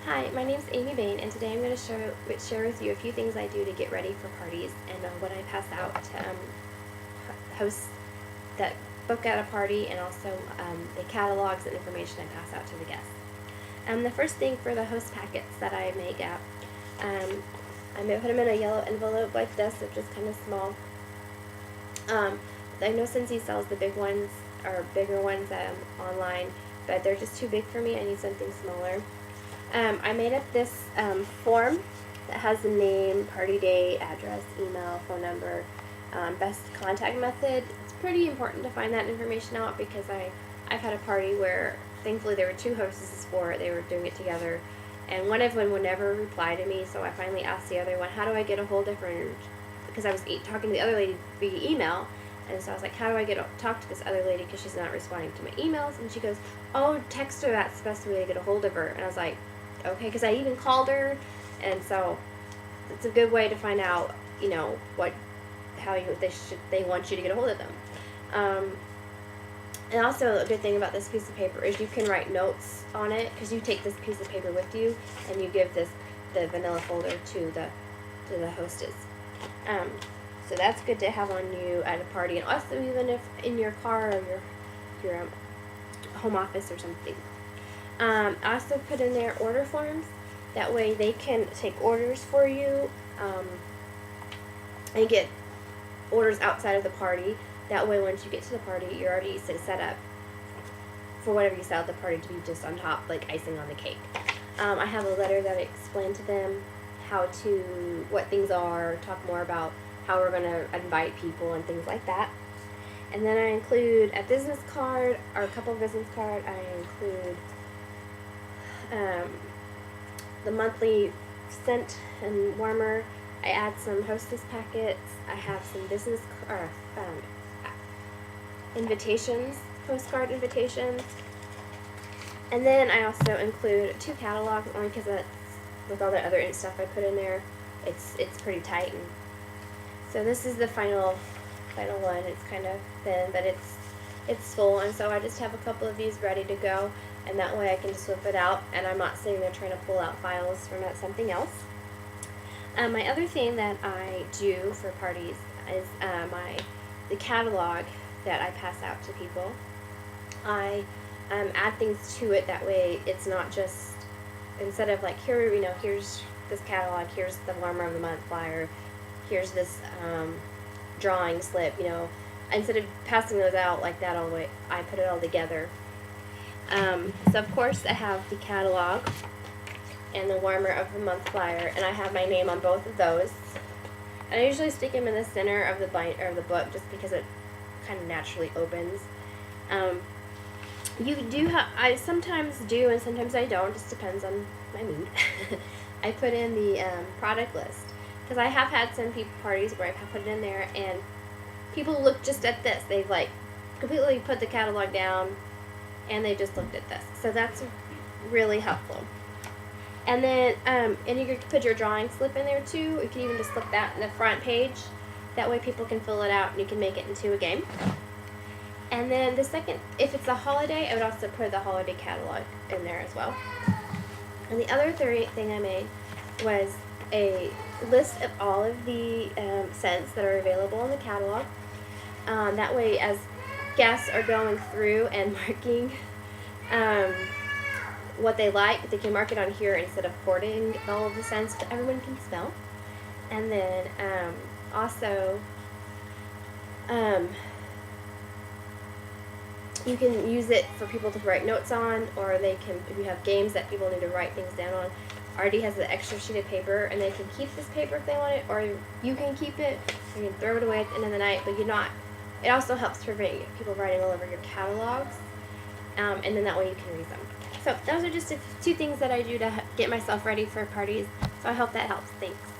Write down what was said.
Hi, my name's Amy Bain, and today I'm going to share with you a few things I do to get ready for parties and what I pass out to hosts that book at a party, and also the catalogs and information I pass out to the guests. The first thing for the host packets that I make out, I may put them in a yellow envelope like this, which is kind of small. I know Scentsy sells the big ones or bigger ones online, but they're just too big for me. I need something smaller. I made up this form that has the name, party date, address, email, phone number, best contact method. It's pretty important to find that information out because I've had a party where thankfully there were two hostesses for it. They were doing it together, and one of them would never reply to me, so I finally asked the other one, how do I get a hold of her? Because I was talking to the other lady via email, and so I was like, how do I talk to this other lady because she's not responding to my emails? And she goes, oh, text her, that's the best way to get a hold of her. And I was like, okay, because I even called her, and so it's a good way to find out, how they want you to get a hold of them. And also a good thing about this piece of paper is you can write notes on it, because you take this piece of paper with you and you give the vanilla folder to the hostess. So that's good to have on you at a party, and also even if in your car or your home office or something. I also put in there order forms. That way they can take orders for you and get orders outside of the party. That way once you get to the party, you're already set up for whatever you sell at the party to be just on top, like icing on the cake. I have a letter that I explain to them what things are, talk more about how we're going to invite people and things like that. And then I include a business card, or a couple of business cards. I include the monthly scent and warmer. I add some hostess packets. I have some business invitations, postcard invitations. And then I also include 2 catalogs, only because with all the other stuff I put in there, it's pretty tight. And so this is the final one. It's kind of thin, but it's full, and so I just have a couple of these ready to go, and that way I can just whip it out, and I'm not sitting there trying to pull out files from something else. My other thing that I do for parties is the catalog that I pass out to people. I add things to it, that way it's not just, instead of like, here's this catalog, here's the warmer of the month flyer, here's this drawing slip, instead of passing those out like that all the way, I put it all together. So of course I have the catalog and the warmer of the month flyer, and I have my name on both of those. And I usually stick them in the center of the book, just because it kind of naturally opens. I sometimes do and sometimes I don't, just depends on my mood. I put in the product list, because I have had some parties where I've put it in there and people look just at this. They've like completely put the catalog down and they just looked at this. So that's really helpful. And then and you can put your drawing slip in there too. You can even just slip that in the front page. That way people can fill it out and you can make it into a game. And then if it's a holiday, I would also put the holiday catalog in there as well. And the other thing I made was a list of all of the scents that are available in the catalog. That way, as guests are going through and marking what they like, they can mark it on here instead of hoarding all of the scents that everyone can smell. And then also you can use it for people to write notes on, or if you have games that people need to write things down on, Artie has an extra sheet of paper, and they can keep this paper if they want it, or you can keep it, you can throw it away at the end of the night, but it also helps prevent people writing all over your catalogs, and then that way you can read them. So those are just 2 things that I do to get myself ready for parties, so I hope that helps. Thanks.